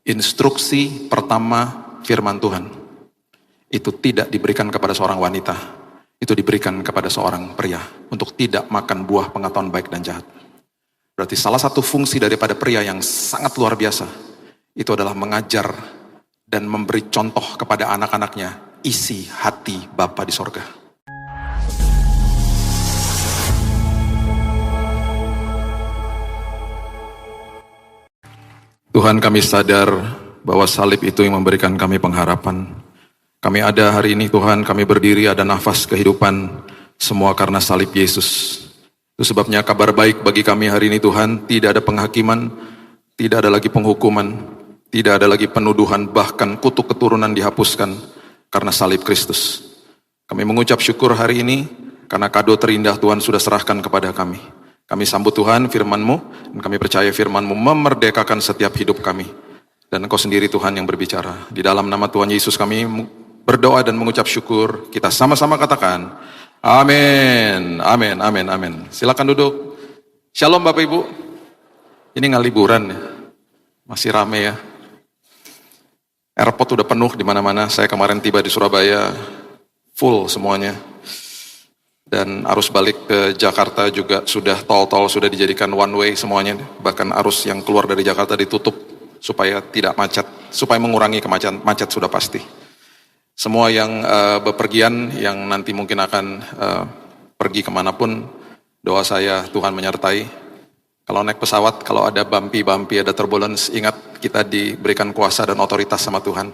Instruksi pertama firman Tuhan itu tidak diberikan kepada seorang wanita, itu diberikan kepada seorang pria untuk tidak makan buah pengetahuan baik dan jahat. Berarti salah satu fungsi daripada pria yang sangat luar biasa itu adalah mengajar dan memberi contoh kepada anak-anaknya isi hati Bapa di sorga. Tuhan, kami sadar bahwa salib itu yang memberikan kami pengharapan. Kami ada hari ini Tuhan, kami berdiri ada nafas kehidupan, semua karena salib Yesus. Itu sebabnya kabar baik bagi kami hari ini Tuhan, tidak ada penghakiman, tidak ada lagi penghukuman, tidak ada lagi penuduhan, bahkan kutuk keturunan dihapuskan karena salib Kristus. Kami mengucap syukur hari ini karena kado terindah Tuhan sudah serahkan kepada kami. Kami sambut Tuhan firman-Mu, dan kami percaya firman-Mu memerdekakan setiap hidup kami. Dan Engkau sendiri Tuhan yang berbicara. Di dalam nama Tuhan Yesus kami berdoa dan mengucap syukur. Kita sama-sama katakan, amin, amin, amin, amin. Silakan duduk. Shalom Bapak Ibu. Ini nggak liburan ya, masih rame ya. Airport udah penuh di mana-mana. Saya kemarin tiba di Surabaya, full semuanya. Dan arus balik ke Jakarta juga sudah tol-tol sudah dijadikan one way semuanya. Bahkan arus yang keluar dari Jakarta ditutup supaya tidak macet, supaya mengurangi kemacetan, macet sudah pasti. Semua yang bepergian, yang nanti mungkin akan pergi kemanapun, doa saya Tuhan menyertai. Kalau naik pesawat, kalau ada bumpy, ada turbulence, ingat kita diberikan kuasa dan otoritas sama Tuhan.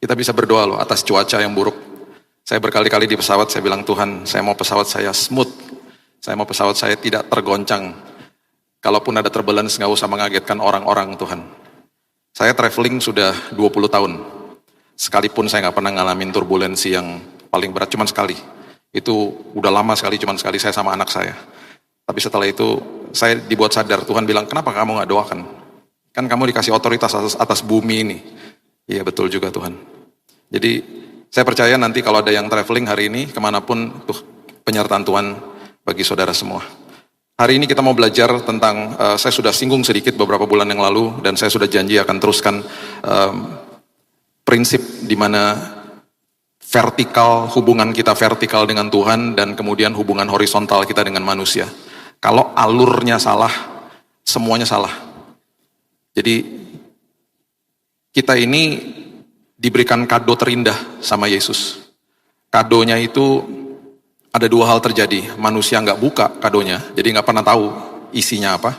Kita bisa berdoa loh atas cuaca yang buruk. Saya berkali-kali di pesawat, saya bilang Tuhan, saya mau pesawat saya smooth. Saya mau pesawat saya tidak tergoncang. Kalaupun ada turbulence, gak usah mengagetkan orang-orang Tuhan. Saya traveling sudah 20 tahun. Sekalipun saya gak pernah ngalamin turbulensi yang paling berat, cuman sekali. Itu udah lama sekali, cuman sekali saya sama anak saya. Tapi setelah itu, saya dibuat sadar, Tuhan bilang, kenapa kamu gak doakan? Kan kamu dikasih otoritas atas bumi ini. Iya betul juga Tuhan. Jadi, saya percaya nanti kalau ada yang traveling hari ini, kemanapun tuh penyertaan Tuhan bagi saudara semua. Hari ini kita mau belajar tentang, saya sudah singgung sedikit beberapa bulan yang lalu, dan saya sudah janji akan teruskan prinsip di mana vertikal, hubungan kita vertikal dengan Tuhan, dan kemudian hubungan horizontal kita dengan manusia. Kalau alurnya salah, semuanya salah. Jadi, kita ini diberikan kado terindah sama Yesus. Kadonya itu ada dua hal terjadi. Manusia nggak buka kadonya, jadi nggak pernah tahu isinya apa.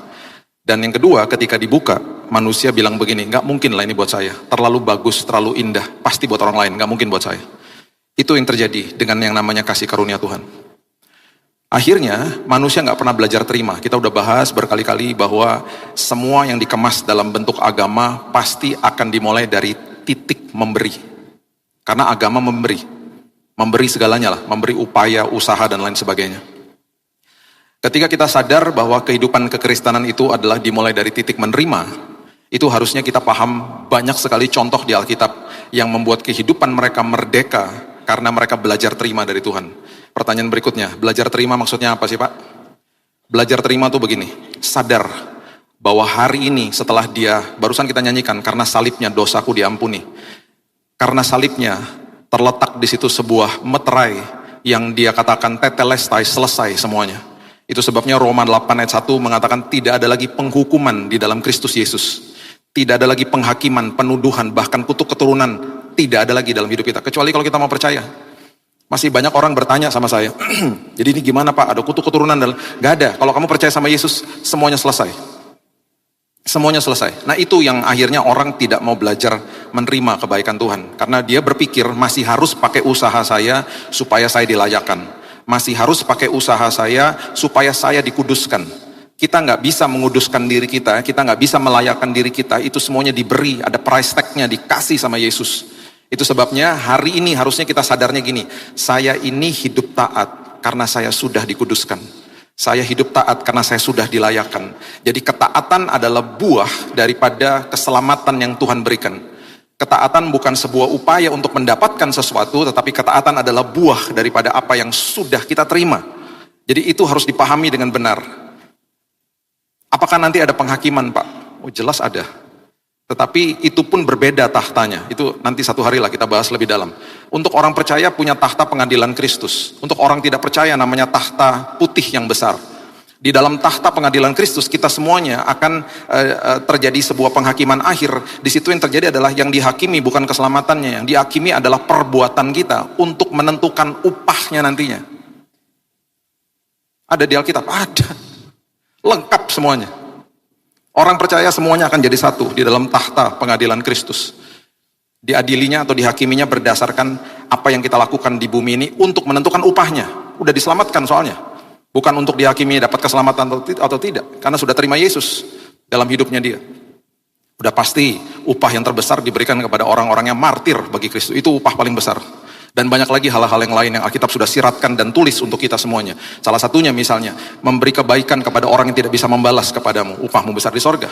Dan yang kedua, ketika dibuka, manusia bilang begini, nggak mungkin lah ini buat saya. Terlalu bagus, terlalu indah, pasti buat orang lain, nggak mungkin buat saya. Itu yang terjadi dengan yang namanya kasih karunia Tuhan. Akhirnya, manusia nggak pernah belajar terima. Kita udah bahas berkali-kali bahwa semua yang dikemas dalam bentuk agama pasti akan dimulai dari titik memberi. Karena agama memberi segalanya lah, memberi upaya, usaha dan lain sebagainya. Ketika kita sadar bahwa kehidupan kekristenan itu adalah dimulai dari titik menerima, itu harusnya kita paham banyak sekali contoh di Alkitab yang membuat kehidupan mereka merdeka karena mereka belajar terima dari Tuhan. Pertanyaan berikutnya, belajar terima maksudnya apa sih Pak? Belajar terima tuh begini, sadar bahwa hari ini setelah dia, barusan kita nyanyikan, karena salibnya dosaku diampuni. Karena salibnya terletak di situ sebuah meterai yang dia katakan tetelestai, selesai semuanya. Itu sebabnya Roma 8 ayat 1 mengatakan tidak ada lagi penghukuman di dalam Kristus Yesus. Tidak ada lagi penghakiman, penuduhan, bahkan kutuk keturunan. Tidak ada lagi dalam hidup kita. Kecuali kalau kita mau percaya. Masih banyak orang bertanya sama saya, jadi ini gimana Pak, ada kutuk keturunan? Gak ada, kalau kamu percaya sama Yesus, semuanya selesai. Semuanya selesai. Nah itu yang akhirnya orang tidak mau belajar menerima kebaikan Tuhan. Karena dia berpikir masih harus pakai usaha saya supaya saya dilayakkan. Masih harus pakai usaha saya supaya saya dikuduskan. Kita nggak bisa menguduskan diri kita nggak bisa melayakkan diri kita. Itu semuanya diberi, ada price tag-nya, dikasih sama Yesus. Itu sebabnya hari ini harusnya kita sadarnya gini, saya ini hidup taat karena saya sudah dikuduskan. Saya hidup taat karena saya sudah dilayakkan. Jadi ketaatan adalah buah daripada keselamatan yang Tuhan berikan. Ketaatan bukan sebuah upaya untuk mendapatkan sesuatu, tetapi ketaatan adalah buah daripada apa yang sudah kita terima. Jadi itu harus dipahami dengan benar. Apakah nanti ada penghakiman Pak? Oh jelas ada. Tetapi itu pun berbeda tahtanya. Itu nanti satu hari lah kita bahas lebih dalam. Untuk orang percaya punya tahta pengadilan Kristus. Untuk orang tidak percaya namanya tahta putih yang besar. Di dalam tahta pengadilan Kristus kita semuanya akan terjadi sebuah penghakiman akhir. Di situ yang terjadi adalah yang dihakimi bukan keselamatannya. Yang dihakimi adalah perbuatan kita untuk menentukan upahnya nantinya. Ada di Alkitab? Ada. Lengkap semuanya. Orang percaya semuanya akan jadi satu di dalam tahta pengadilan Kristus. Diadilinya atau dihakiminya berdasarkan apa yang kita lakukan di bumi ini untuk menentukan upahnya. Udah diselamatkan soalnya. Bukan untuk dihakimi dapat keselamatan atau tidak. Karena sudah terima Yesus dalam hidupnya dia. Udah pasti upah yang terbesar diberikan kepada orang-orang yang martir bagi Kristus. Itu upah paling besar. Dan banyak lagi hal-hal yang lain yang Alkitab sudah siratkan dan tulis untuk kita semuanya. Salah satunya misalnya, memberi kebaikan kepada orang yang tidak bisa membalas kepadamu, upahmu besar di sorga.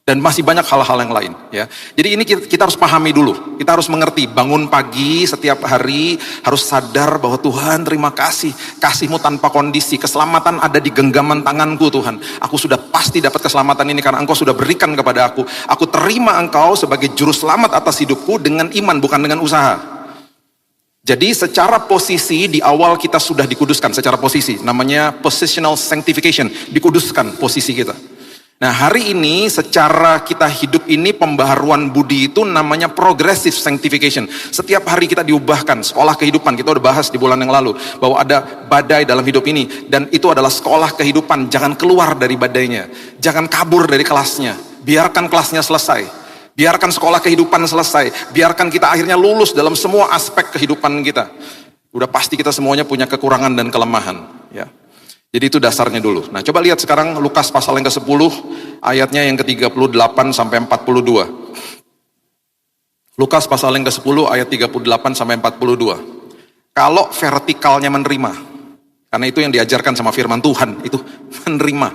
Dan masih banyak hal-hal yang lain. Ya. Jadi ini kita harus pahami dulu. Kita harus mengerti, bangun pagi setiap hari, harus sadar bahwa Tuhan terima kasih. Kasih-Mu tanpa kondisi, keselamatan ada di genggaman tangan-Ku Tuhan. Aku sudah pasti dapat keselamatan ini karena Engkau sudah berikan kepada aku. Aku terima Engkau sebagai juru selamat atas hidupku dengan iman, bukan dengan usaha. Jadi secara posisi di awal kita sudah dikuduskan secara posisi, namanya positional sanctification, dikuduskan posisi kita. Nah hari ini secara kita hidup ini pembaharuan budi itu namanya progressive sanctification. Setiap hari kita diubahkan, sekolah kehidupan, kita udah bahas di bulan yang lalu, bahwa ada badai dalam hidup ini, dan itu adalah sekolah kehidupan, jangan keluar dari badainya, jangan kabur dari kelasnya, biarkan kelasnya selesai. Biarkan sekolah kehidupan selesai. Biarkan kita akhirnya lulus dalam semua aspek kehidupan kita. Udah pasti kita semuanya punya kekurangan dan kelemahan. Ya. Jadi itu dasarnya dulu. Nah coba lihat sekarang Lukas pasal yang ke-10. Ayatnya yang ke-38 sampai 42. Lukas pasal yang ke-10 ayat 38 sampai 42. Kalau vertikalnya menerima. Karena itu yang diajarkan sama firman Tuhan. Itu menerima.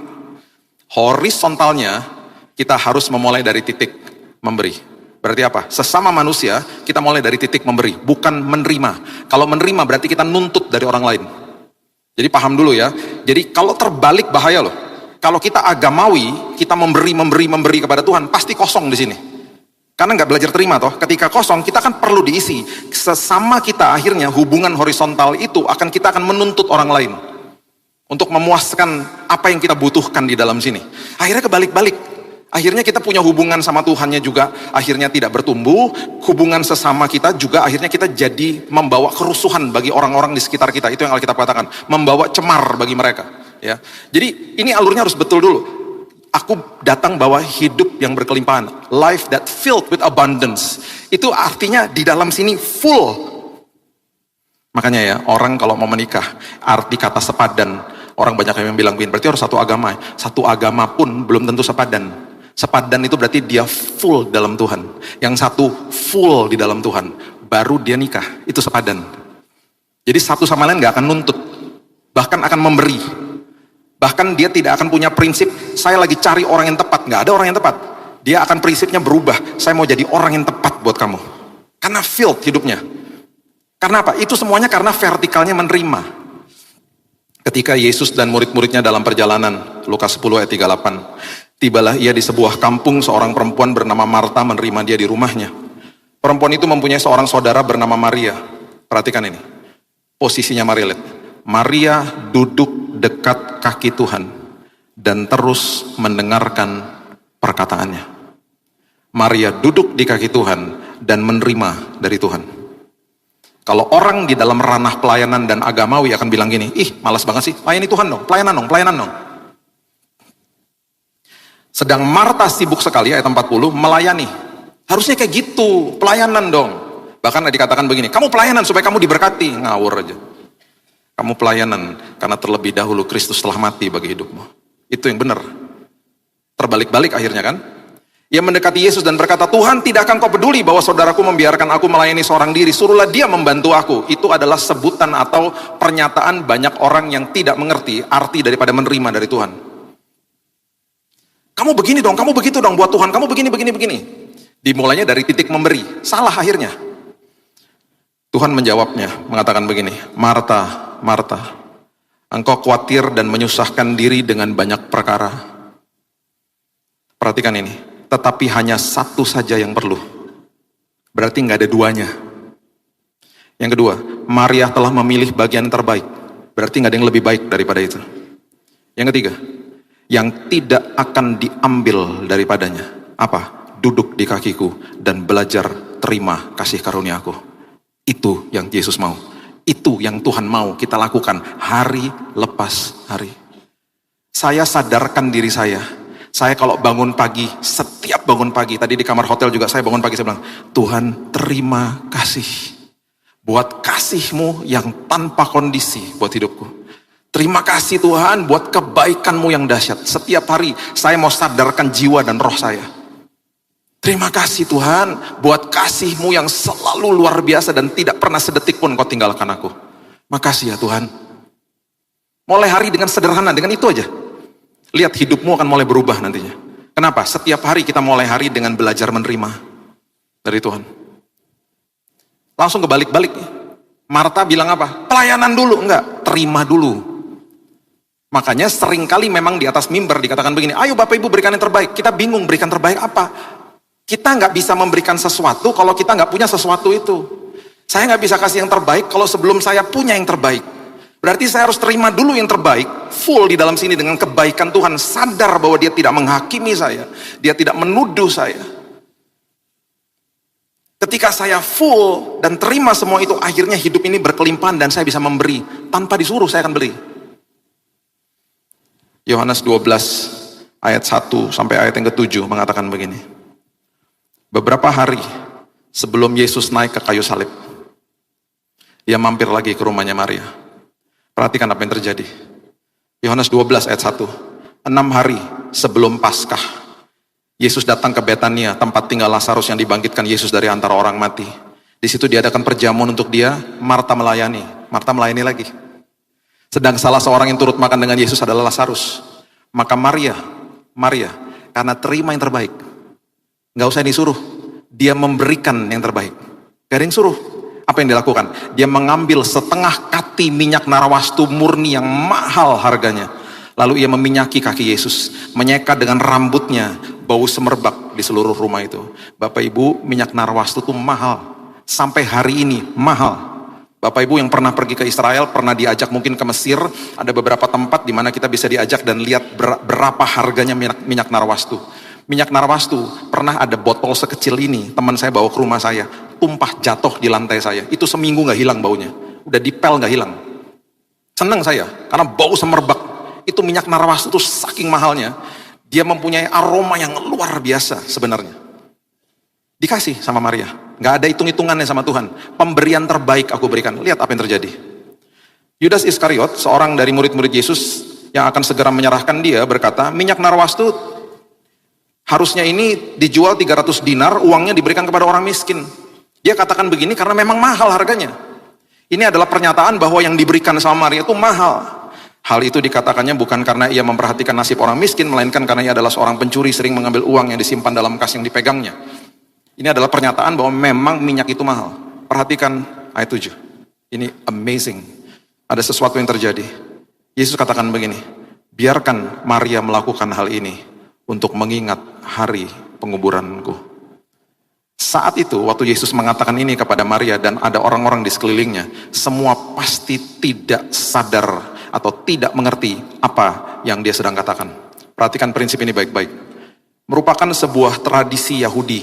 Horizontalnya kita harus memulai dari titik memberi. Berarti apa? Sesama manusia kita mulai dari titik memberi, bukan menerima. Kalau menerima berarti kita nuntut dari orang lain. Jadi paham dulu ya. Jadi kalau terbalik bahaya loh. Kalau kita agamawi, kita memberi kepada Tuhan, pasti kosong di sini. Karena nggak belajar terima toh. Ketika kosong kita kan perlu diisi. Sesama kita akhirnya hubungan horizontal itu kita akan menuntut orang lain untuk memuaskan apa yang kita butuhkan di dalam sini. Akhirnya kebalik-balik. Akhirnya kita punya hubungan sama Tuhannya juga akhirnya tidak bertumbuh, hubungan sesama kita juga akhirnya kita jadi membawa kerusuhan bagi orang-orang di sekitar kita. Itu yang Alkitab katakan, membawa cemar bagi mereka. Ya, jadi ini alurnya harus betul dulu. Aku datang bawa hidup yang berkelimpahan, life that filled with abundance. Itu artinya di dalam sini full. Makanya ya, orang kalau mau menikah, arti kata sepadan, orang banyak yang bilang berarti harus satu agama. Satu agama pun belum tentu sepadan. Sepadan itu berarti dia full dalam Tuhan. Yang satu full di dalam Tuhan. Baru dia nikah. Itu sepadan. Jadi satu sama lain gak akan nuntut. Bahkan akan memberi. Bahkan dia tidak akan punya prinsip, saya lagi cari orang yang tepat. Gak ada orang yang tepat. Dia akan prinsipnya berubah. Saya mau jadi orang yang tepat buat kamu. Karena filled hidupnya. Karena apa? Itu semuanya karena vertikalnya menerima. Ketika Yesus dan murid-muridnya dalam perjalanan. Lukas 10 ayat 38. Tibalah ia di sebuah kampung, seorang perempuan bernama Marta menerima dia di rumahnya. Perempuan itu mempunyai seorang saudara bernama Maria. Perhatikan ini. Posisinya Maria. Lihat. Maria duduk dekat kaki Tuhan dan terus mendengarkan perkataannya. Maria duduk di kaki Tuhan dan menerima dari Tuhan. Kalau orang di dalam ranah pelayanan dan agamawi akan bilang gini, malas banget sih, layani Tuhan dong, pelayanan dong. Sedang Marta sibuk sekali, ayat 40, melayani. Harusnya kayak gitu, pelayanan dong. Bahkan dikatakan begini, kamu pelayanan supaya kamu diberkati. Ngawur aja. Kamu pelayanan karena terlebih dahulu Kristus telah mati bagi hidupmu. Itu yang benar. Terbalik-balik akhirnya kan. Ia mendekati Yesus dan berkata, Tuhan, tidakkah Engkau peduli bahwa saudaraku membiarkan aku melayani seorang diri? Suruhlah dia membantu aku. Itu adalah sebutan atau pernyataan banyak orang yang tidak mengerti arti daripada menerima dari Tuhan. Kamu begini dong, kamu begitu dong buat Tuhan, kamu begini. Dimulainya dari titik memberi, salah akhirnya. Tuhan menjawabnya, mengatakan begini, Marta, engkau khawatir dan menyusahkan diri dengan banyak perkara. Perhatikan ini, tetapi hanya satu saja yang perlu. Berarti nggak ada duanya. Yang kedua, Maria telah memilih bagian terbaik. Berarti nggak ada yang lebih baik daripada itu. Yang ketiga, yang tidak akan diambil daripadanya. Apa? Duduk di kakiku dan belajar terima kasih karunia-Ku. Itu yang Yesus mau. Itu yang Tuhan mau kita lakukan hari lepas hari. Saya sadarkan diri saya kalau bangun pagi, setiap bangun pagi, tadi di kamar hotel juga saya bangun pagi, saya bilang, Tuhan terima kasih buat kasih-Mu yang tanpa kondisi buat hidupku. Terima kasih Tuhan buat kebaikan-Mu yang dahsyat. Setiap hari saya mau sadarkan jiwa dan roh saya. Terima kasih Tuhan buat kasih-Mu yang selalu luar biasa dan tidak pernah sedetik pun Kau tinggalkan aku. Makasih ya Tuhan. Mulai hari dengan sederhana, dengan itu aja. Lihat hidupmu akan mulai berubah nantinya. Kenapa? Setiap hari kita mulai hari dengan belajar menerima dari Tuhan. Langsung kebalik-balik. Marta bilang apa? Pelayanan dulu. Enggak, terima dulu. Makanya seringkali memang di atas mimbar dikatakan begini, ayo Bapak Ibu berikan yang terbaik. Kita bingung berikan terbaik apa? Kita nggak bisa memberikan sesuatu kalau kita nggak punya sesuatu itu. Saya nggak bisa kasih yang terbaik kalau sebelum saya punya yang terbaik. Berarti saya harus terima dulu yang terbaik, full di dalam sini dengan kebaikan Tuhan, sadar bahwa Dia tidak menghakimi saya, Dia tidak menuduh saya. Ketika saya full dan terima semua itu, akhirnya hidup ini berkelimpahan dan saya bisa memberi. Tanpa disuruh saya akan beri. Yohanes 12 ayat 1 sampai ayat yang ke-7 mengatakan begini. Beberapa hari sebelum Yesus naik ke kayu salib, Dia mampir lagi ke rumahnya Maria. Perhatikan apa yang terjadi. Yohanes 12 ayat 1. 6 hari sebelum Paskah, Yesus datang ke Betania, tempat tinggal Lazarus yang dibangkitkan Yesus dari antara orang mati. Di situ diadakan perjamuan untuk dia. Marta melayani. Marta melayani lagi. Sedang salah seorang yang turut makan dengan Yesus adalah Lazarus. Maka Maria, karena terima yang terbaik, nggak usah disuruh, dia memberikan yang terbaik. Gak ada yang suruh. Apa yang dilakukan? Dia mengambil setengah kati minyak narwastu murni yang mahal harganya. Lalu ia meminyaki kaki Yesus, menyeka dengan rambutnya, bau semerbak di seluruh rumah itu. Bapak Ibu, minyak narwastu itu mahal. Sampai hari ini mahal. Bapak Ibu yang pernah pergi ke Israel, pernah diajak mungkin ke Mesir, ada beberapa tempat di mana kita bisa diajak dan lihat berapa harganya minyak narwastu. Minyak narwastu, pernah ada botol sekecil ini, teman saya bawa ke rumah saya, tumpah jatuh di lantai saya. Itu seminggu gak hilang baunya. Udah dipel gak hilang. Senang saya, karena bau semerbak. Itu minyak narwastu itu saking mahalnya. Dia mempunyai aroma yang luar biasa sebenarnya. Dikasih sama Maria. Gak ada hitung-hitungannya sama Tuhan. Pemberian terbaik aku berikan. Lihat apa yang terjadi. Yudas Iskariot, seorang dari murid-murid Yesus yang akan segera menyerahkan dia, berkata, minyak narwastu harusnya ini dijual 300 dinar, uangnya diberikan kepada orang miskin. Dia katakan begini karena memang mahal harganya. Ini adalah pernyataan bahwa yang diberikan sama Maria itu mahal. Hal itu dikatakannya bukan karena ia memperhatikan nasib orang miskin, melainkan karena ia adalah seorang pencuri, sering mengambil uang yang disimpan dalam kas yang dipegangnya. Ini adalah pernyataan bahwa memang minyak itu mahal. Perhatikan ayat 7. Ini amazing. Ada sesuatu yang terjadi. Yesus katakan begini, biarkan Maria melakukan hal ini untuk mengingat hari penguburanku. Saat itu, waktu Yesus mengatakan ini kepada Maria dan ada orang-orang di sekelilingnya, semua pasti tidak sadar atau tidak mengerti apa yang dia sedang katakan. Perhatikan prinsip ini baik-baik. Merupakan sebuah tradisi Yahudi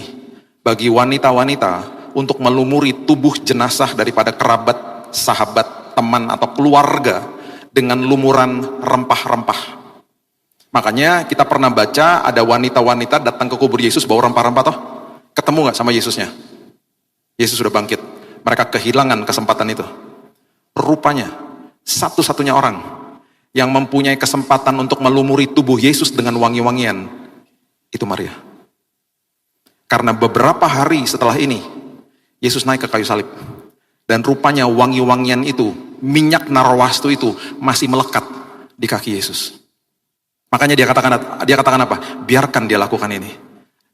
bagi wanita-wanita untuk melumuri tubuh jenazah daripada kerabat, sahabat, teman atau keluarga dengan lumuran rempah-rempah. Makanya kita pernah baca ada wanita-wanita datang ke kubur Yesus bawa rempah-rempah toh. Ketemu gak sama Yesusnya? Yesus sudah bangkit. Mereka kehilangan kesempatan itu. Rupanya satu-satunya orang yang mempunyai kesempatan untuk melumuri tubuh Yesus dengan wangi-wangian itu Maria. Karena beberapa hari setelah ini Yesus naik ke kayu salib. Dan rupanya wangi-wangian itu, minyak narwastu itu masih melekat di kaki Yesus. Makanya dia katakan apa? Biarkan dia lakukan ini.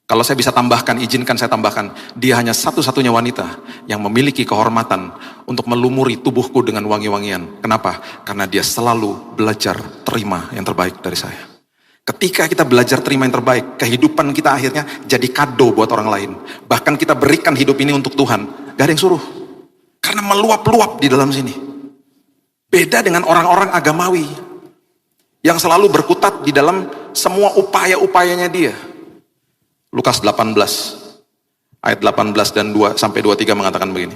Kalau saya bisa tambahkan, izinkan saya tambahkan, dia hanya satu-satunya wanita yang memiliki kehormatan untuk melumuri tubuhku dengan wangi-wangian. Kenapa? Karena dia selalu belajar terima yang terbaik dari saya. Ketika kita belajar terima yang terbaik, kehidupan kita akhirnya jadi kado buat orang lain. Bahkan kita berikan hidup ini untuk Tuhan. Gak ada yang suruh. Karena meluap-luap di dalam sini. Beda dengan orang-orang agamawi. Yang selalu berkutat di dalam semua upaya-upayanya dia. Lukas 18. Ayat 18 dan 2 sampai 23 mengatakan begini.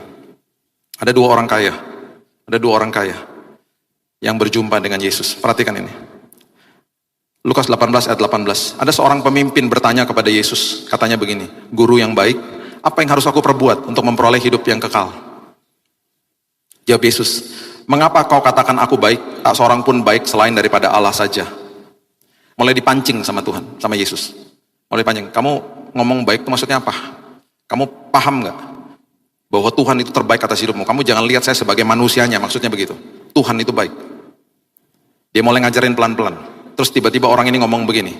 Ada dua orang kaya. Ada dua orang kaya. Yang berjumpa dengan Yesus. Perhatikan ini. Lukas 18 ayat 18. Ada seorang pemimpin bertanya kepada Yesus. Katanya begini. Guru yang baik, apa yang harus aku perbuat untuk memperoleh hidup yang kekal? Jawab Yesus. Mengapa kau katakan aku baik? Tak seorang pun baik selain daripada Allah saja. Mulai dipancing sama Tuhan, sama Yesus. Mulai dipancing. Kamu ngomong baik itu maksudnya apa? Kamu paham gak? Bahwa Tuhan itu terbaik atas hidupmu. Kamu jangan lihat saya sebagai manusianya. Maksudnya begitu. Tuhan itu baik. Dia mulai ngajarin pelan-pelan. Terus tiba-tiba orang ini ngomong begini.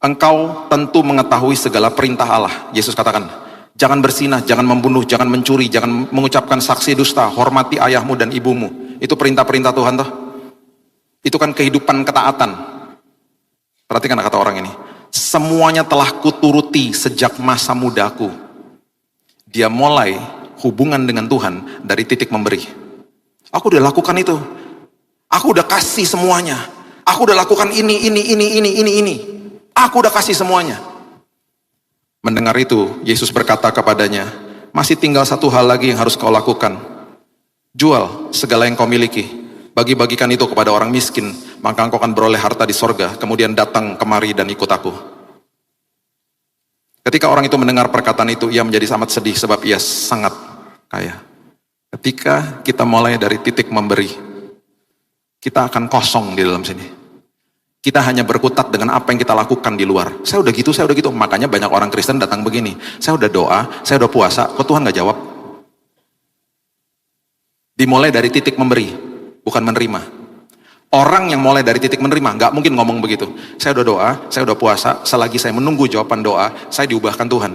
Engkau tentu mengetahui segala perintah Allah. Yesus katakan, jangan berzinah, jangan membunuh, jangan mencuri, jangan mengucapkan saksi dusta, hormati ayahmu dan ibumu. Itu perintah-perintah Tuhan toh. Itu kan kehidupan ketaatan. Perhatikan kata orang ini. Semuanya telah kuturuti sejak masa mudaku. Dia mulai hubungan dengan Tuhan dari titik memberi. Aku udah lakukan itu. Aku udah kasih semuanya. Aku udah lakukan ini. Aku udah kasih semuanya. Mendengar itu, Yesus berkata kepadanya, masih tinggal satu hal lagi yang harus kau lakukan. Jual segala yang kau miliki. Bagi-bagikan itu kepada orang miskin. Maka engkau akan beroleh harta di sorga. Kemudian datang kemari dan ikut aku. Ketika orang itu mendengar perkataan itu, ia menjadi sangat sedih sebab ia sangat kaya. Ketika kita mulai dari titik memberi, kita akan kosong di dalam sini. Kita hanya berkutat dengan apa yang kita lakukan di luar. Saya udah gitu. Makanya banyak orang Kristen datang begini. Saya udah doa, saya udah puasa, kok Tuhan gak jawab? Dimulai dari titik memberi, bukan menerima. Orang yang mulai dari titik menerima, gak mungkin ngomong begitu. Saya udah doa, saya udah puasa, selagi saya menunggu jawaban doa, saya diubahkan Tuhan.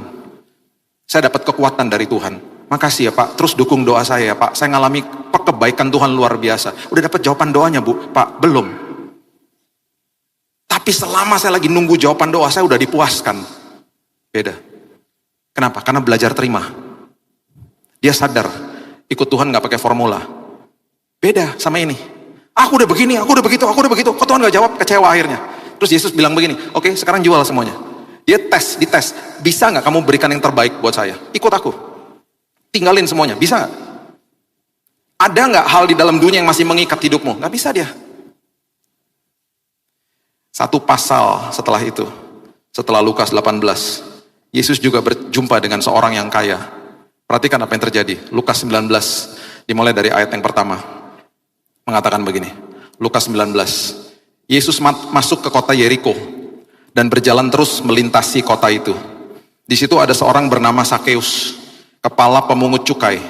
Saya dapat kekuatan dari Tuhan. Makasih ya Pak, terus dukung doa saya ya Pak. Saya ngalami kebaikan Tuhan luar biasa. Udah dapat jawaban doanya Bu? Pak, belum. Tapi selama saya lagi nunggu jawaban doa, saya udah dipuaskan. Beda. Kenapa? Karena belajar terima. Dia sadar, ikut Tuhan gak pakai formula. Beda sama ini. Aku udah begini, aku udah begitu. Kok Tuhan gak jawab? Kecewa akhirnya. Terus Yesus bilang begini, oke sekarang jual semuanya. Dia dites. Bisa gak kamu berikan yang terbaik buat saya? Ikut aku. Tinggalin semuanya, bisa gak? Ada gak hal di dalam dunia yang masih mengikat hidupmu? Gak bisa dia. Satu pasal setelah itu, setelah Lukas 18, Yesus juga berjumpa dengan seorang yang kaya. Perhatikan apa yang terjadi. Lukas 19, dimulai dari ayat yang pertama. Mengatakan begini, Lukas 19. Yesus masuk ke kota Yeriko dan berjalan terus melintasi kota itu. Di situ ada seorang bernama Sakeus, kepala pemungut cukai,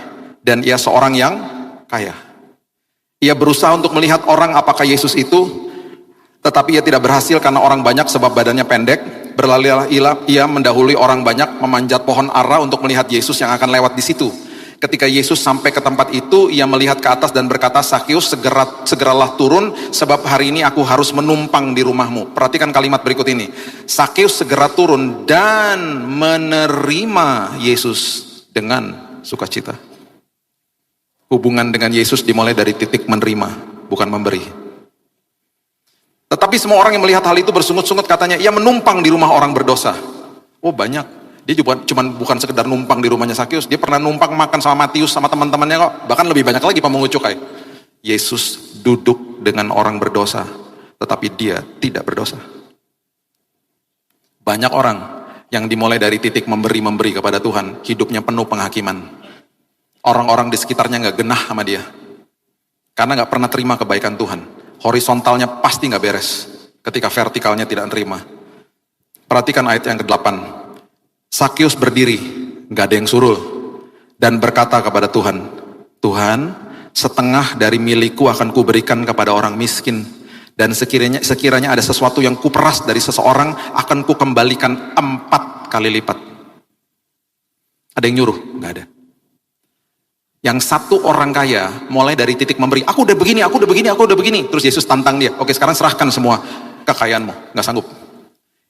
dan ia seorang yang kaya. Ia berusaha untuk melihat orang apakah Yesus itu, tetapi ia tidak berhasil karena orang banyak sebab badannya pendek. Berlarilah ia mendahului orang banyak, memanjat pohon ara untuk melihat Yesus yang akan lewat di situ. Ketika Yesus sampai ke tempat itu, ia melihat ke atas dan berkata, Sakeus, segeralah turun, sebab hari ini aku harus menumpang di rumahmu. Perhatikan kalimat berikut ini. Sakeus segera turun dan menerima Yesus dengan sukacita. Hubungan dengan Yesus dimulai dari titik menerima, bukan memberi. Tetapi semua orang yang melihat hal itu bersungut-sungut, katanya, ia menumpang di rumah orang berdosa. Oh banyak. Dia juga bukan sekedar numpang di rumahnya Sakeus, dia pernah numpang makan sama Matius sama teman-temannya kok. Bahkan lebih banyak lagi pemungut cukai. Yesus duduk dengan orang berdosa, tetapi dia tidak berdosa. Banyak orang yang dimulai dari titik memberi kepada Tuhan, hidupnya penuh penghakiman. Orang-orang di sekitarnya gak genah sama dia, karena gak pernah terima kebaikan Tuhan. Horizontalnya pasti gak beres, ketika vertikalnya tidak terima. Perhatikan ayat yang ke-8. Sakeus berdiri, gak ada yang suruh, dan berkata kepada Tuhan, Tuhan, setengah dari milikku akan kuberikan kepada orang miskin, dan sekiranya ada sesuatu yang kuperas dari seseorang, akan kukembalikan 4 kali lipat. Ada yang nyuruh? Gak ada. Yang satu orang kaya mulai dari titik memberi, aku udah begini. Terus Yesus tantang dia, oke sekarang serahkan semua. kekayaanmu, nggak sanggup.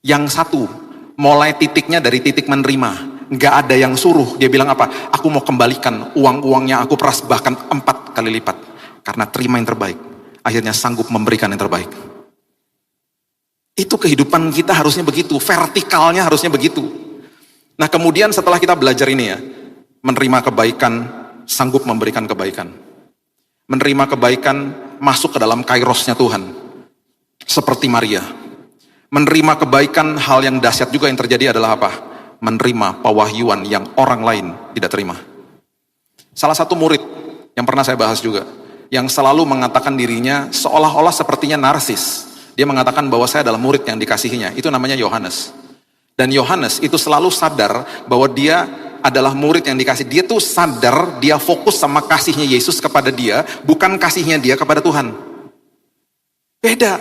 Yang satu, mulai titiknya dari titik menerima, nggak ada yang suruh. Dia bilang apa? Aku mau kembalikan uang-uangnya aku peras bahkan 4 kali lipat. Karena terima yang terbaik, akhirnya sanggup memberikan yang terbaik. Itu kehidupan kita harusnya begitu, vertikalnya harusnya begitu. Nah kemudian setelah kita belajar ini ya, menerima kebaikan, sanggup memberikan kebaikan. Menerima kebaikan, masuk ke dalam kairosnya Tuhan. Seperti Maria. Menerima kebaikan, hal yang dahsyat juga yang terjadi adalah apa? Menerima pewahyuan yang orang lain tidak terima. Salah satu murid yang pernah saya bahas juga, yang selalu mengatakan dirinya seolah-olah sepertinya narsis. Dia mengatakan bahwa saya adalah murid yang dikasihinya. Itu namanya Yohanes. Dan Yohanes itu selalu sadar bahwa dia adalah murid yang dikasih. Dia tuh sadar, dia fokus sama kasihnya Yesus kepada dia, bukan kasihnya dia kepada Tuhan. Beda.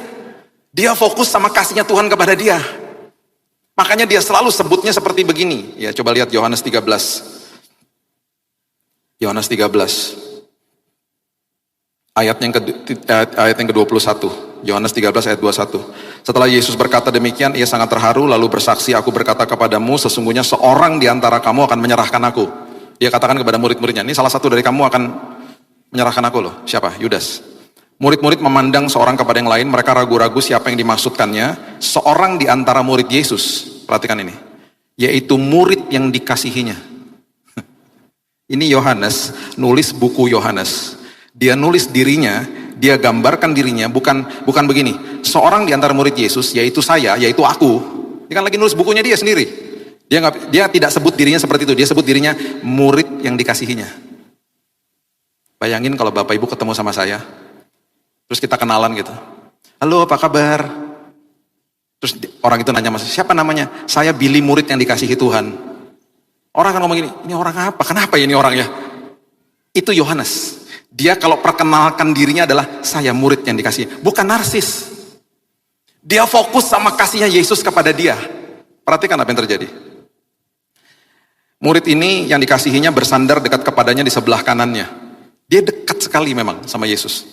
Dia fokus sama kasihnya Tuhan kepada dia. Makanya dia selalu sebutnya seperti begini. Ya, coba lihat Yohanes 13. Yohanes 13. Ayat yang ke-21. Yohanes 13 ayat 21. Setelah Yesus berkata demikian, ia sangat terharu lalu bersaksi, aku berkata kepadamu, sesungguhnya seorang di antara kamu akan menyerahkan aku. Dia katakan kepada murid-muridnya, ini salah satu dari kamu akan menyerahkan aku loh. Siapa? Yudas. Murid-murid memandang seorang kepada yang lain, mereka ragu-ragu siapa yang dimaksudkannya. Seorang di antara murid Yesus, perhatikan ini, yaitu murid yang dikasihinya. Ini Yohanes nulis buku Yohanes. Dia nulis dirinya, dia gambarkan dirinya, bukan begini. Seorang di antara murid Yesus, yaitu saya, yaitu aku. Dia kan lagi nulis bukunya dia sendiri. Dia tidak sebut dirinya seperti itu. Dia sebut dirinya murid yang dikasihinya. Bayangin kalau Bapak Ibu ketemu sama saya, terus kita kenalan gitu. Halo, apa kabar? Terus orang itu nanya, siapa namanya? Saya Billy, murid yang dikasihi Tuhan. Orang kan ngomong gini, ini orang apa? Kenapa ya ini orangnya? Itu Yohanes. Dia kalau perkenalkan dirinya adalah saya murid yang dikasih. Bukan narsis. Dia fokus sama kasihnya Yesus kepada dia. Perhatikan apa yang terjadi. Murid ini yang dikasihinya bersandar dekat kepadanya di sebelah kanannya. Dia dekat sekali memang sama Yesus.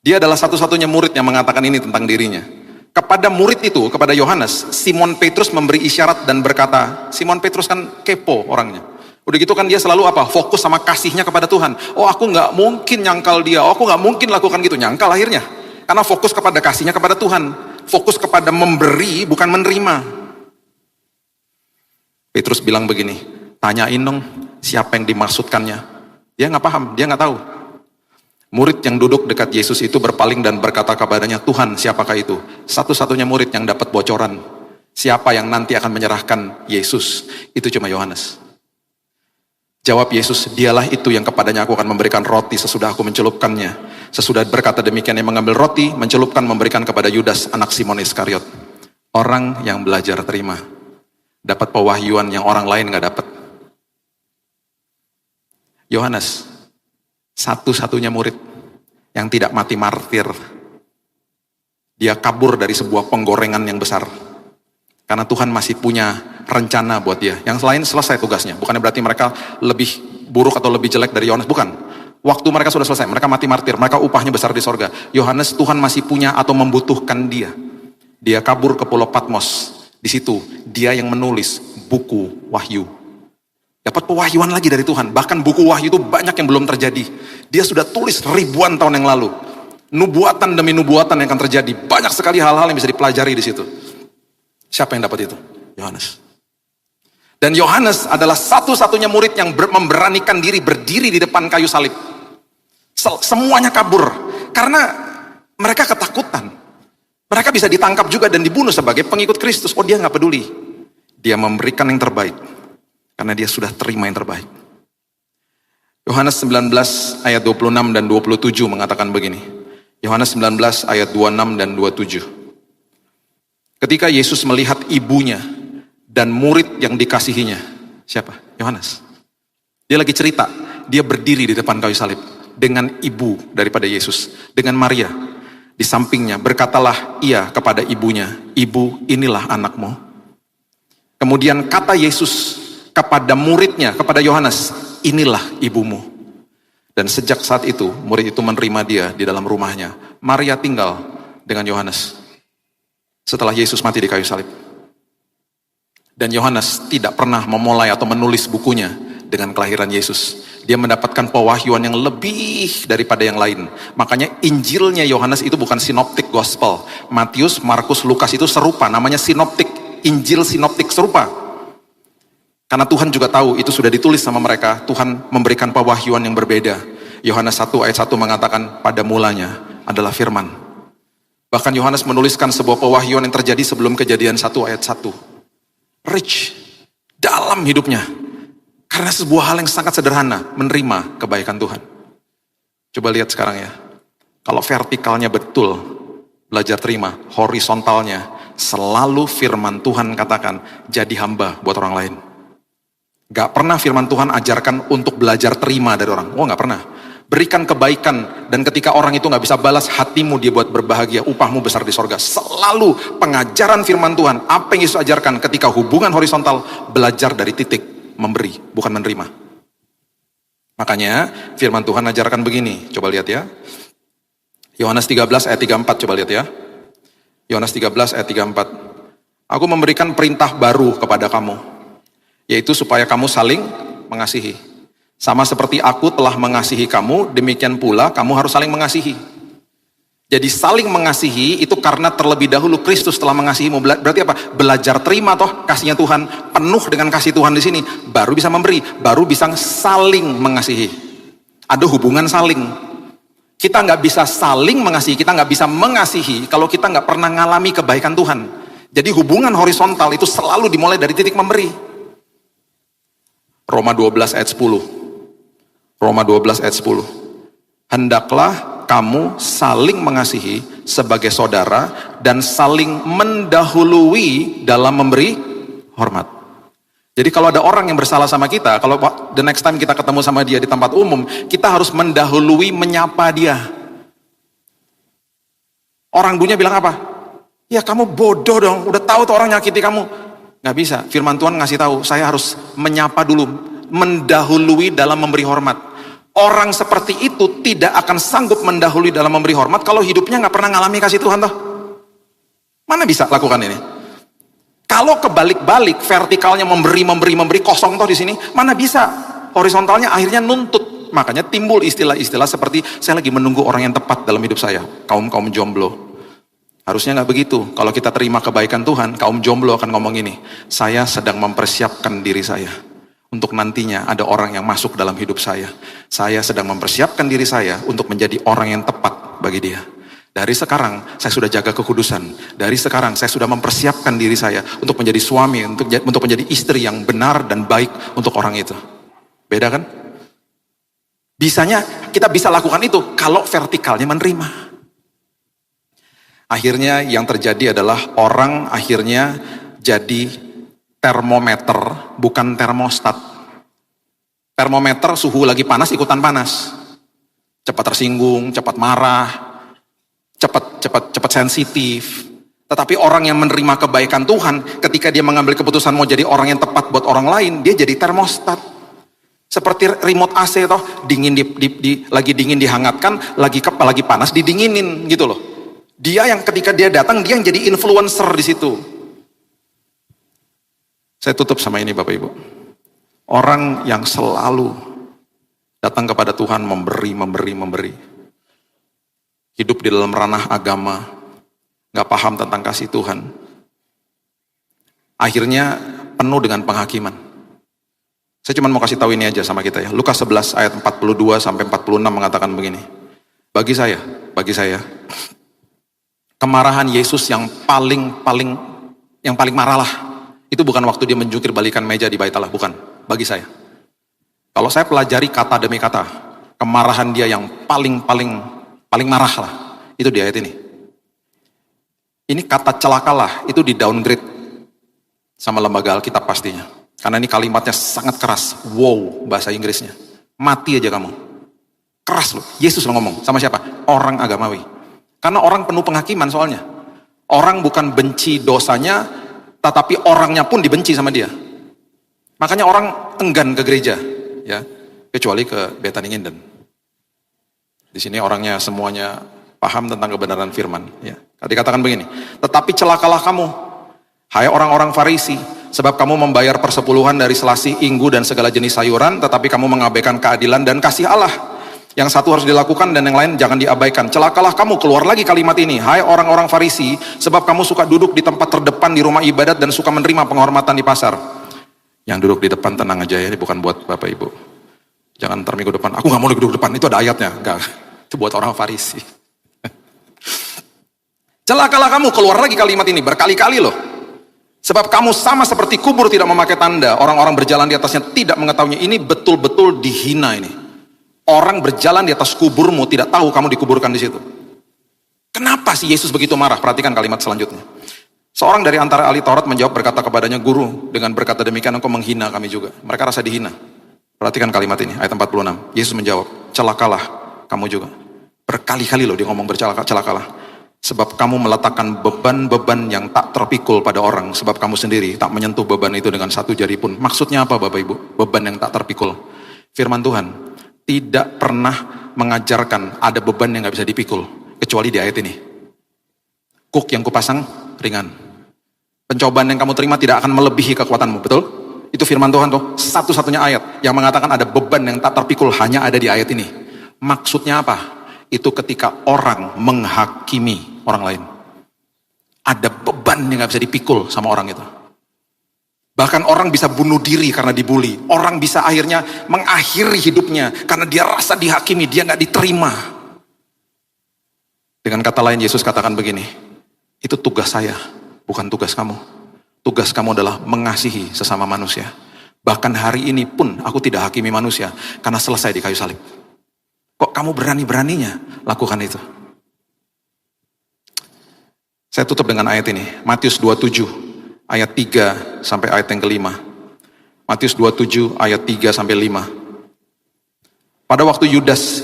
Dia adalah satu-satunya murid yang mengatakan ini tentang dirinya. Kepada murid itu, kepada Yohanes, Simon Petrus memberi isyarat dan berkata, Simon Petrus kan kepo orangnya. Udah gitu kan dia selalu apa? Fokus sama kasihnya kepada Tuhan. Oh aku nggak mungkin nyangkal dia. Oh aku nggak mungkin lakukan gitu. Nyangkal akhirnya. Karena fokus kepada kasihnya kepada Tuhan. Fokus kepada memberi bukan menerima. Petrus bilang begini. Tanyain dong siapa yang dimaksudkannya. Dia nggak paham. Dia nggak tahu. Murid yang duduk dekat Yesus itu berpaling dan berkata kepadanya, Tuhan siapakah itu? Satu-satunya murid yang dapat bocoran. Siapa yang nanti akan menyerahkan Yesus? Itu cuma Yohanes. Jawab Yesus, dialah itu yang kepadanya aku akan memberikan roti sesudah aku mencelupkannya. Sesudah berkata demikian, yang mengambil roti, mencelupkan, memberikan kepada Yudas, anak Simon Iskariot. Orang yang belajar terima. Dapat pewahyuan yang orang lain gak dapat. Yohanes, satu-satunya murid yang tidak mati martir. Dia kabur dari sebuah penggorengan yang besar. Karena Tuhan masih punya rencana buat dia. Yang lain selesai tugasnya. Bukannya berarti mereka lebih buruk atau lebih jelek dari Yohanes. Bukan. Waktu mereka sudah selesai. Mereka mati martir. Mereka upahnya besar di sorga. Yohanes Tuhan masih punya atau membutuhkan dia. Dia kabur ke Pulau Patmos. Di situ dia yang menulis buku wahyu. Dapat pewahyuan lagi dari Tuhan. Bahkan buku wahyu itu banyak yang belum terjadi. Dia sudah tulis ribuan tahun yang lalu. Nubuatan demi nubuatan yang akan terjadi. Banyak sekali hal-hal yang bisa dipelajari di situ. Siapa yang dapat itu? Yohanes. Dan Yohanes adalah satu-satunya murid yang memberanikan diri berdiri di depan kayu salib. Semuanya kabur. Karena mereka ketakutan. Mereka bisa ditangkap juga dan dibunuh sebagai pengikut Kristus. Oh dia gak peduli. Dia memberikan yang terbaik. Karena dia sudah terima yang terbaik. Yohanes 19 ayat 26 dan 27 mengatakan begini. Yohanes 19 ayat 26 dan 27. Ketika Yesus melihat ibunya dan murid yang dikasihinya. Siapa? Yohanes. Dia lagi cerita. Dia berdiri di depan kayu salib. Dengan ibu daripada Yesus. Dengan Maria. Di sampingnya. Berkatalah ia kepada ibunya. Ibu, inilah anakmu. Kemudian kata Yesus kepada muridnya, kepada Yohanes. Inilah ibumu. Dan sejak saat itu, murid itu menerima dia di dalam rumahnya. Maria tinggal dengan Yohanes. setelah Yesus mati di kayu salib. Dan Yohanes tidak pernah memulai atau menulis bukunya dengan kelahiran Yesus. Dia mendapatkan pewahyuan yang lebih daripada yang lain. Makanya Injilnya Yohanes itu bukan sinoptik gospel. Matius, Markus, Lukas itu serupa, namanya sinoptik. Injil sinoptik serupa. Karena Tuhan juga tahu itu sudah ditulis sama mereka. Tuhan memberikan pewahyuan yang berbeda. Yohanes 1 ayat 1 mengatakan pada mulanya adalah firman. Bahkan Yohanes menuliskan sebuah pewahyuan yang terjadi sebelum kejadian 1 ayat 1. Rich dalam hidupnya. Karena sebuah hal yang sangat sederhana, menerima kebaikan Tuhan. Coba lihat sekarang ya. Kalau vertikalnya betul, belajar terima. Horizontalnya, selalu firman Tuhan katakan, jadi hamba buat orang lain. Gak pernah firman Tuhan ajarkan untuk belajar terima dari orang. Oh gak pernah. Berikan kebaikan, dan ketika orang itu gak bisa balas, hatimu dia buat berbahagia, upahmu besar di sorga. Selalu pengajaran firman Tuhan, apa yang Yesus ajarkan ketika hubungan horizontal, belajar dari titik memberi, bukan menerima. Makanya firman Tuhan ajarkan begini, coba lihat ya. Yohanes 13 ayat 34, coba lihat ya. Yohanes 13 ayat 34. Aku memberikan perintah baru kepada kamu, yaitu supaya kamu saling mengasihi. Sama seperti aku telah mengasihi kamu, demikian pula kamu harus saling mengasihi. Jadi saling mengasihi itu karena terlebih dahulu Kristus telah mengasihimu. Berarti apa? Belajar terima toh kasihnya Tuhan, penuh dengan kasih Tuhan di sini, baru bisa memberi, baru bisa saling mengasihi. Ada hubungan saling. Kita nggak bisa saling mengasihi, kita nggak bisa mengasihi kalau kita nggak pernah ngalami kebaikan Tuhan. Jadi hubungan horizontal itu selalu dimulai dari titik memberi. Roma 12 ayat 10. Roma 12 ayat 10. Hendaklah kamu saling mengasihi sebagai saudara dan saling mendahului dalam memberi hormat. Jadi kalau ada orang yang bersalah sama kita, kalau the next time kita ketemu sama dia di tempat umum, kita harus mendahului menyapa dia. Orang dunia bilang apa? Ya kamu bodoh dong, udah tahu tuh orang nyakiti kamu. Nggak bisa, firman Tuhan ngasih tahu, saya harus menyapa dulu, mendahului dalam memberi hormat. Orang seperti itu tidak akan sanggup mendahului dalam memberi hormat kalau hidupnya nggak pernah ngalami kasih Tuhan toh. Mana bisa lakukan ini? Kalau kebalik-balik, vertikalnya memberi kosong toh di sini, mana bisa? Horizontalnya akhirnya nuntut. Makanya timbul istilah-istilah seperti saya lagi menunggu orang yang tepat dalam hidup saya. Kaum jomblo. Harusnya nggak begitu. Kalau kita terima kebaikan Tuhan, kaum jomblo akan ngomong ini. Saya sedang mempersiapkan diri saya. Untuk nantinya ada orang yang masuk dalam hidup saya. Saya sedang mempersiapkan diri saya untuk menjadi orang yang tepat bagi dia. Dari sekarang saya sudah jaga kekudusan. Dari sekarang saya sudah mempersiapkan diri saya untuk menjadi suami, untuk menjadi istri yang benar dan baik untuk orang itu. Beda kan? Bisanya kita bisa lakukan itu kalau vertikalnya menerima. Akhirnya yang terjadi adalah orang akhirnya jadi termometer, bukan termostat. Termometer suhu lagi panas, ikutan panas. Cepat tersinggung, cepat marah, cepat sensitif. Tetapi orang yang menerima kebaikan Tuhan, ketika dia mengambil keputusan mau jadi orang yang tepat buat orang lain, dia jadi termostat. Seperti remote AC toh, dingin lagi dingin dihangatkan, lagi panas didinginin gitu loh. Dia yang ketika dia datang, dia yang jadi influencer di situ. Saya tutup sama ini Bapak Ibu. Orang yang selalu datang kepada Tuhan memberi. Hidup di dalam ranah agama, gak paham tentang kasih Tuhan. Akhirnya penuh dengan penghakiman. Saya cuma mau kasih tahu ini aja sama kita ya. Lukas 11 ayat 42 sampai 46 mengatakan begini. Bagi saya, kemarahan Yesus yang paling marah lah. Itu bukan waktu dia menjungkir balikan meja di Bait Allah, bukan. Bagi saya. Kalau saya pelajari kata demi kata, kemarahan dia yang paling marah lah, itu di ayat ini. Ini kata celakalah, itu di downgrade sama lembaga Alkitab pastinya. Karena ini kalimatnya sangat keras. Wow, bahasa Inggrisnya. Mati aja kamu. Keras loh. Yesus lo ngomong. Sama siapa? Orang agamawi. Karena orang penuh penghakiman soalnya. Orang bukan benci dosanya, tetapi orangnya pun dibenci sama dia. Makanya orang enggan ke gereja, ya, kecuali ke Bethany Nginden. Di sini orangnya semuanya paham tentang kebenaran firman. Ya. Dikatakan begini, tetapi celakalah kamu, hai orang-orang Farisi, sebab kamu membayar persepuluhan dari selasih, inggu, dan segala jenis sayuran, tetapi kamu mengabaikan keadilan dan kasih Allah. Yang satu harus dilakukan dan yang lain jangan diabaikan. Celakalah kamu, keluar lagi kalimat ini, hai orang-orang Farisi, sebab kamu suka duduk di tempat terdepan di rumah ibadat dan suka menerima penghormatan di pasar. Yang duduk di depan tenang aja ya, ini bukan buat Bapak Ibu. Jangan ntar minggu depan, aku gak mau duduk depan, itu ada ayatnya. Enggak, itu buat orang Farisi. Celakalah kamu, keluar lagi kalimat ini berkali-kali loh. Sebab kamu sama seperti kubur tidak memakai tanda, orang-orang berjalan di atasnya tidak mengetahuinya. Ini betul-betul dihina ini. Orang berjalan di atas kuburmu tidak tahu kamu dikuburkan di situ. Kenapa sih Yesus begitu marah? Perhatikan kalimat selanjutnya. Seorang dari antara ahli Taurat menjawab berkata kepadanya, Guru, dengan berkata demikian engkau menghina kami juga. Mereka rasa dihina. Perhatikan kalimat ini, ayat 46. Yesus menjawab, celakalah kamu juga. Berkali-kali loh dia ngomong celakalah. Sebab kamu meletakkan beban-beban yang tak terpikul pada orang. Sebab kamu sendiri tak menyentuh beban itu dengan satu jari pun. Maksudnya apa Bapak Ibu? Beban yang tak terpikul. Firman Tuhan tidak pernah mengajarkan ada beban yang gak bisa dipikul. Kecuali di ayat ini. Kuk yang kupasang ringan. Pencobaan yang kamu terima tidak akan melebihi kekuatanmu. Betul? Itu firman Tuhan tuh. Satu-satunya ayat yang mengatakan ada beban yang tak terpikul hanya ada di ayat ini. Maksudnya apa? Itu ketika orang menghakimi orang lain. Ada beban yang gak bisa dipikul sama orang itu. Bahkan orang bisa bunuh diri karena dibully. Orang bisa akhirnya mengakhiri hidupnya karena dia rasa dihakimi, dia gak diterima. Dengan kata lain Yesus katakan begini, itu tugas saya, bukan tugas kamu. Tugas kamu adalah mengasihi sesama manusia. Bahkan hari ini pun aku tidak hakimi manusia karena selesai di kayu salib. Kok kamu berani-beraninya lakukan itu? Saya tutup dengan ayat ini. Matius 27 ayat 3 sampai ayat yang kelima. Matius 27 ayat 3 sampai 5. Pada waktu Yudas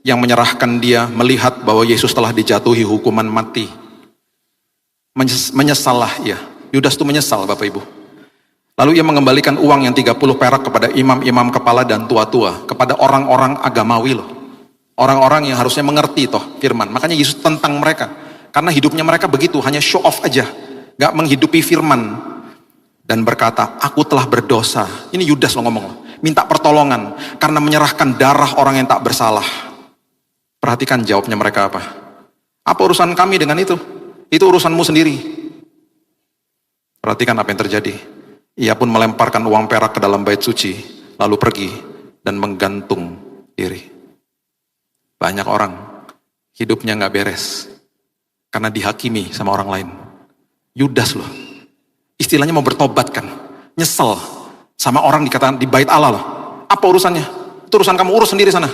yang menyerahkan dia melihat bahwa Yesus telah dijatuhi hukuman mati. Menyesallah ia. Yudas itu menyesal Bapak Ibu. Lalu ia mengembalikan uang yang 30 perak kepada imam-imam kepala dan tua-tua. Kepada orang-orang agamawi loh. Orang-orang yang harusnya mengerti toh firman. Makanya Yesus tentang mereka. Karena hidupnya mereka begitu, hanya show off aja. Gak menghidupi firman. Dan berkata, aku telah berdosa. Ini Yudas lo ngomong. Minta pertolongan. Karena menyerahkan darah orang yang tak bersalah. Perhatikan jawabnya mereka apa. Apa urusan kami dengan itu? Itu urusanmu sendiri. Perhatikan apa yang terjadi. Ia pun melemparkan uang perak ke dalam bait suci. Lalu pergi dan menggantung diri. Banyak orang hidupnya gak beres karena dihakimi sama orang lain. Yudas loh, istilahnya mau bertobat kan, nyesel sama orang dikatakan di bait Allah loh. Apa urusannya? Itu urusan kamu, urus sendiri sana.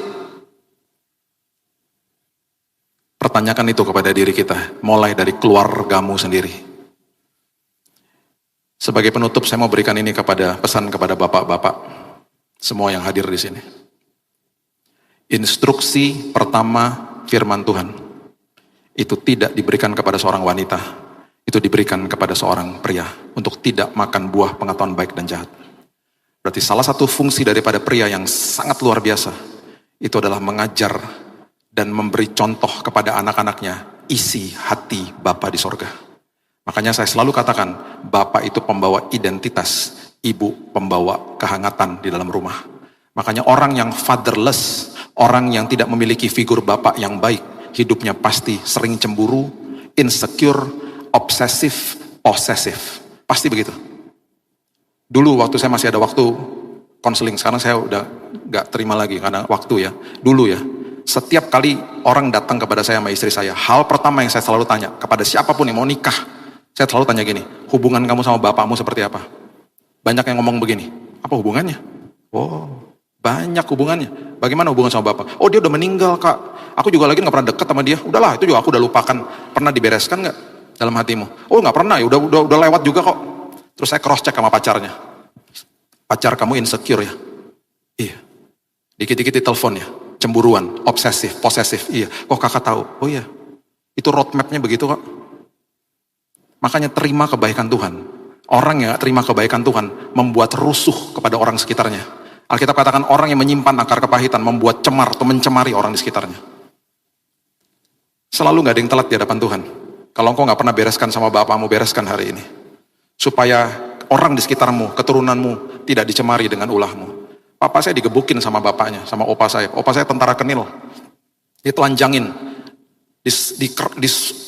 Pertanyakan itu kepada diri kita, mulai dari keluargamu sendiri. Sebagai penutup saya mau berikan ini pesan kepada bapak-bapak semua yang hadir di sini. Instruksi pertama firman Tuhan itu tidak diberikan kepada seorang wanita, itu diberikan kepada seorang pria untuk tidak makan buah pengetahuan baik dan jahat. Berarti salah satu fungsi daripada pria yang sangat luar biasa itu adalah mengajar dan memberi contoh kepada anak-anaknya isi hati Bapa di sorga. Makanya saya selalu katakan, Bapak itu pembawa identitas, Ibu pembawa kehangatan di dalam rumah. Makanya orang yang fatherless, orang yang tidak memiliki figur bapak yang baik, hidupnya pasti sering cemburu, insecure, obsesif, posesif. Pasti begitu. Dulu waktu saya masih ada waktu konseling, sekarang saya udah gak terima lagi karena waktu ya. Dulu ya, setiap kali orang datang kepada saya sama istri saya, hal pertama yang saya selalu tanya kepada siapapun yang mau nikah, saya selalu tanya gini, hubungan kamu sama bapakmu seperti apa? Banyak yang ngomong begini, apa hubungannya? Oh, banyak hubungannya. Bagaimana hubungan sama bapak? Oh, dia udah meninggal kak. Aku juga lagi gak pernah deket sama dia. Udahlah, itu juga aku udah lupakan. Pernah dibereskan gak dalam hatimu? Oh, gak pernah ya. Udah lewat juga kok. Terus saya cross check sama pacarnya. Pacar kamu insecure ya? Iya. Dikit-dikit ditelepon ya. Cemburuan, obsesif, posesif. Iya. Kok kakak tahu? Oh iya. Itu roadmapnya begitu kok. Makanya terima kebaikan Tuhan. Orang yang gak terima kebaikan Tuhan membuat rusuh kepada orang sekitarnya. Alkitab katakan orang yang menyimpan akar kepahitan membuat cemar atau mencemari orang di sekitarnya. Selalu gak ada yang telat di hadapan Tuhan. Kalau engkau gak pernah bereskan sama bapakmu, bereskan hari ini. Supaya orang di sekitarmu, keturunanmu tidak dicemari dengan ulahmu. Papa saya digebukin sama bapaknya, sama opa saya. Opa saya tentara kenil. Dia telanjangin.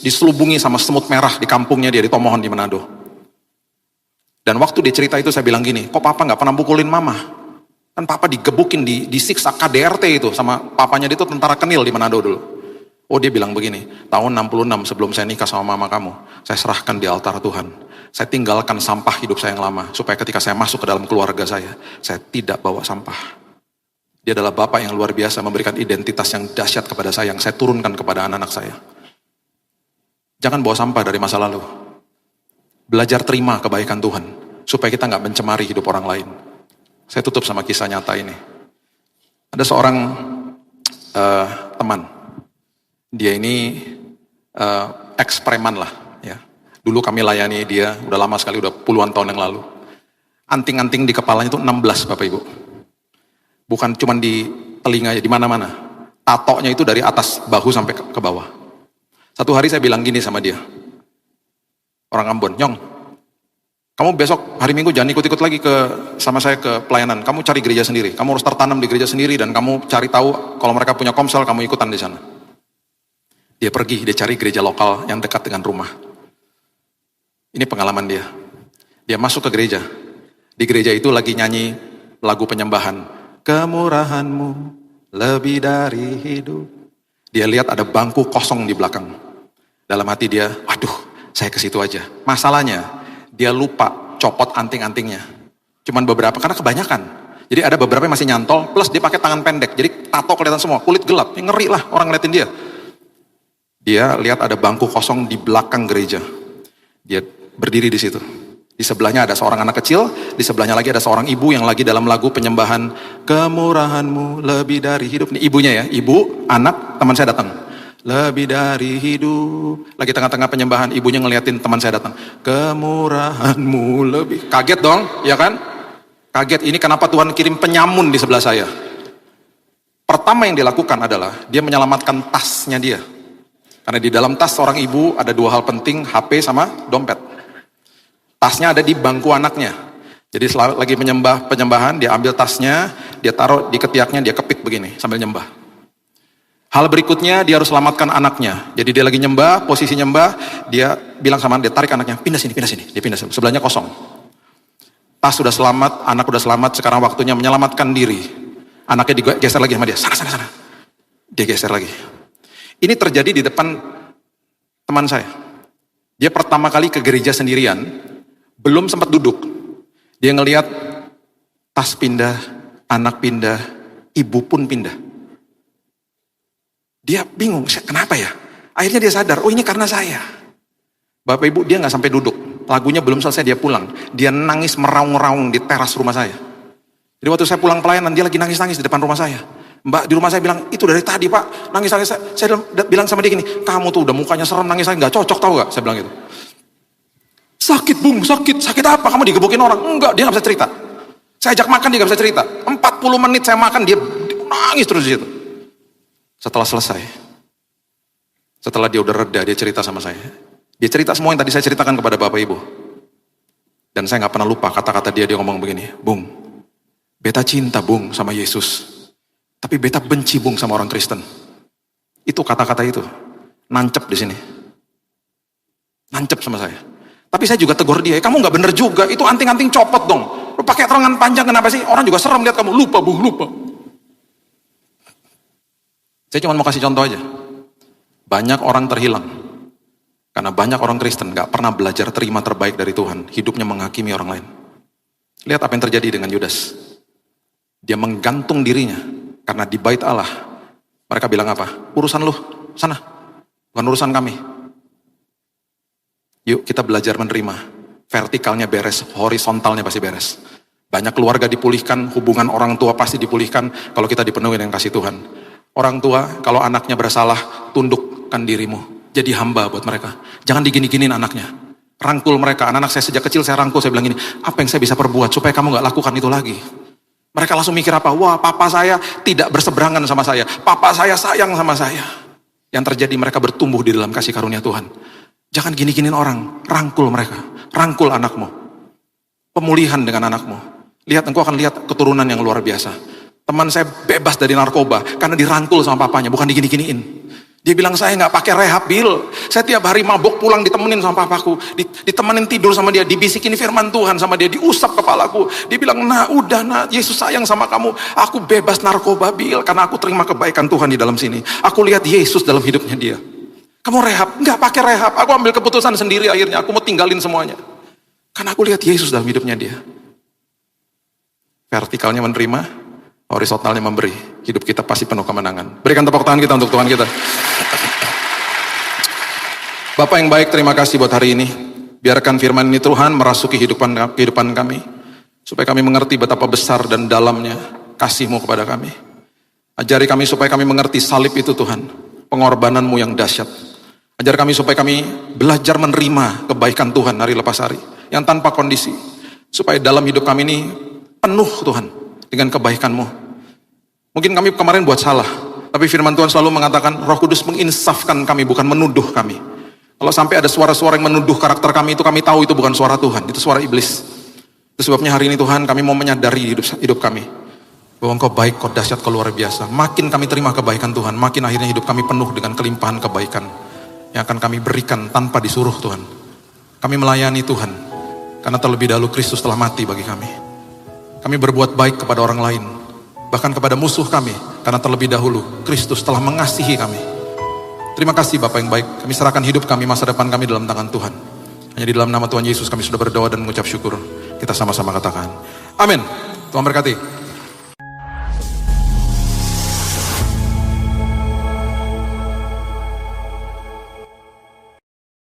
Diselubungi sama semut merah di kampungnya dia, di Tomohon di Manado. Dan waktu dia cerita itu saya bilang gini, kok papa gak pernah pukulin mama? Kan papa digebukin, disiksa KDRT itu sama papanya dia itu tentara kenil di Manado dulu. Oh dia bilang begini, tahun 66 sebelum saya nikah sama mama kamu, saya serahkan di altar Tuhan. Saya tinggalkan sampah hidup saya yang lama, supaya ketika saya masuk ke dalam keluarga saya tidak bawa sampah. Dia adalah bapak yang luar biasa, memberikan identitas yang dahsyat kepada saya, yang saya turunkan kepada anak-anak saya. Jangan bawa sampah dari masa lalu. Belajar terima kebaikan Tuhan, supaya kita gak mencemari hidup orang lain. Saya tutup sama kisah nyata ini. Ada seorang teman. Dia ini ex-preman lah. Ya. Dulu kami layani dia, udah lama sekali, udah puluhan tahun yang lalu. Anting-anting di kepalanya itu 16 Bapak Ibu. Bukan cuma di telinganya, di mana-mana. Tatonya itu dari atas bahu sampai ke bawah. Satu hari saya bilang gini sama dia. Orang Ambon, Nyong, kamu besok hari Minggu jangan ikut-ikut lagi sama saya ke pelayanan. Kamu cari gereja sendiri. Kamu harus tertanam di gereja sendiri dan kamu cari tahu kalau mereka punya komsel, kamu ikutan di sana. Dia pergi, dia cari gereja lokal yang dekat dengan rumah. Ini pengalaman dia. Dia masuk ke gereja. Di gereja itu lagi nyanyi lagu penyembahan. Kemurahan-Mu lebih dari hidup. Dia lihat ada bangku kosong di belakang. Dalam hati dia, waduh, saya ke situ aja. Masalahnya, dia lupa copot anting-antingnya. Cuman beberapa, karena kebanyakan. Jadi ada beberapa yang masih nyantol, plus dia pakai tangan pendek. Jadi tato kelihatan semua, kulit gelap. Ngeri lah orang ngeliatin dia. Dia lihat ada bangku kosong di belakang gereja. Dia berdiri di situ. Di sebelahnya ada seorang anak kecil, di sebelahnya lagi ada seorang ibu yang lagi dalam lagu penyembahan. Kemurahan-Mu lebih dari hidup. Ini ibunya ya, ibu, anak, teman saya datang. Lebih dari hidup. Lagi tengah-tengah penyembahan, ibunya ngeliatin teman saya datang. Kemurahan-Mu lebih. Kaget dong, ya kan? Kaget, ini kenapa Tuhan kirim penyamun di sebelah saya. Pertama yang dilakukan adalah, dia menyelamatkan tasnya dia. Karena di dalam tas seorang ibu ada dua hal penting, HP sama dompet. Tasnya ada di bangku anaknya. Jadi lagi penyembahan, dia ambil tasnya, dia taruh di ketiaknya, dia kepit begini sambil nyembah. Hal berikutnya, dia harus selamatkan anaknya. Jadi dia lagi nyembah, posisi nyembah, dia bilang sama dia, tarik anaknya, pindah sini. Dia pindah sini, sebelahnya kosong. Tas sudah selamat, anak sudah selamat, sekarang waktunya menyelamatkan diri. Anaknya digeser lagi sama dia, sana. Dia geser lagi. Ini terjadi di depan teman saya. Dia pertama kali ke gereja sendirian, belum sempat duduk. Dia ngelihat tas pindah, anak pindah, ibu pun pindah. Dia bingung, kenapa ya? Akhirnya dia sadar, oh ini karena saya. Bapak Ibu, dia gak sampai duduk. Lagunya belum selesai, dia pulang. Dia nangis meraung-raung di teras rumah saya. Jadi waktu saya pulang pelayanan, dia lagi nangis-nangis di depan rumah saya. Mbak di rumah saya bilang, itu dari tadi Pak, nangis-nangis. Saya bilang sama dia gini, kamu tuh udah mukanya serem, nangis-nangis, gak cocok tau gak? Saya bilang gitu. Sakit Bung, sakit apa? Kamu digebukin orang? Enggak, dia gak bisa cerita. Saya ajak makan, dia gak bisa cerita. 40 menit saya makan, dia nangis terus di situ. Setelah selesai, setelah dia udah reda, dia cerita sama saya. Dia cerita semua yang tadi saya ceritakan kepada Bapak Ibu. Dan saya gak pernah lupa kata-kata dia ngomong begini, Bung, beta cinta Bung sama Yesus. Tapi beta benci Bung sama orang Kristen. Itu kata-kata itu nancep di sini. Nancep sama saya. Tapi saya juga tegur dia, kamu nggak bener juga, itu anting-anting copot dong. Lu pakai lengan panjang kenapa sih? Orang juga serem lihat kamu. Lupa Bung, lupa. Saya cuma mau kasih contoh aja. Banyak orang terhilang. Karena banyak orang Kristen nggak pernah belajar terima terbaik dari Tuhan. Hidupnya menghakimi orang lain. Lihat apa yang terjadi dengan Yudas. Dia menggantung dirinya. Karena di bait Allah, mereka bilang apa? Urusan lu, sana. Bukan urusan kami. Yuk kita belajar menerima. Vertikalnya beres, horizontalnya pasti beres. Banyak keluarga dipulihkan, hubungan orang tua pasti dipulihkan kalau kita dipenuhi dengan kasih Tuhan. Orang tua, kalau anaknya bersalah, tundukkan dirimu. Jadi hamba buat mereka. Jangan digini-giniin anaknya. Rangkul mereka. Anak-anak saya sejak kecil saya rangkul, saya bilang gini, apa yang saya bisa perbuat supaya kamu gak lakukan itu lagi. Mereka langsung mikir apa? Wah, papa saya tidak berseberangan sama saya. Papa saya sayang sama saya. Yang terjadi mereka bertumbuh di dalam kasih karunia Tuhan. Jangan gini-giniin orang, rangkul mereka, rangkul anakmu. Pemulihan dengan anakmu. Lihat, engkau akan lihat keturunan yang luar biasa. Teman saya bebas dari narkoba karena dirangkul sama papanya, bukan digini-giniin. Dia bilang, saya nggak pakai rehab, Bill. Saya tiap hari mabok pulang ditemenin sama papaku, ditemenin tidur sama dia, dibisikin firman Tuhan sama dia, diusap kepalaku. Dia bilang, nah udah nak, Yesus sayang sama kamu. Aku bebas narkoba, Bill, karena aku terima kebaikan Tuhan di dalam sini. Aku lihat Yesus dalam hidupnya dia. Kamu rehab? Nggak pakai rehab. Aku ambil keputusan sendiri akhirnya. Aku mau tinggalin semuanya. Karena aku lihat Yesus dalam hidupnya dia. Vertikalnya menerima, horizontalnya memberi. Hidup kita pasti penuh kemenangan. Berikan tepuk tangan kita untuk Tuhan kita. Bapak yang baik, terima kasih buat hari ini. Biarkan firman ini Tuhan merasuki kehidupan kami. Supaya kami mengerti betapa besar dan dalamnya kasih-Mu kepada kami. Ajari kami supaya kami mengerti salib itu Tuhan. Pengorbanan-Mu yang dahsyat. Ajar kami supaya kami belajar menerima kebaikan Tuhan hari lepas hari. Yang tanpa kondisi. Supaya dalam hidup kami ini penuh Tuhan dengan kebaikan-Mu. Mungkin kami kemarin buat salah, tapi firman Tuhan selalu mengatakan Roh Kudus menginsafkan kami, bukan menuduh kami. Kalau sampai ada suara-suara yang menuduh karakter kami itu, kami tahu itu bukan suara Tuhan, itu suara iblis. Itu sebabnya hari ini Tuhan, kami mau menyadari hidup kami bahwa Engkau baik, Kau dahsyat, Kau luar biasa. Makin kami terima kebaikan Tuhan, makin akhirnya hidup kami penuh dengan kelimpahan kebaikan yang akan kami berikan tanpa disuruh Tuhan. Kami melayani Tuhan karena terlebih dahulu Kristus telah mati bagi kami. Kami berbuat baik kepada orang lain, bahkan kepada musuh kami, karena terlebih dahulu Kristus telah mengasihi kami. Terima kasih Bapak yang baik. Kami serahkan hidup kami, masa depan kami dalam tangan Tuhan. Hanya di dalam nama Tuhan Yesus kami sudah berdoa dan mengucap syukur. Kita sama-sama katakan amin. Tuhan berkati.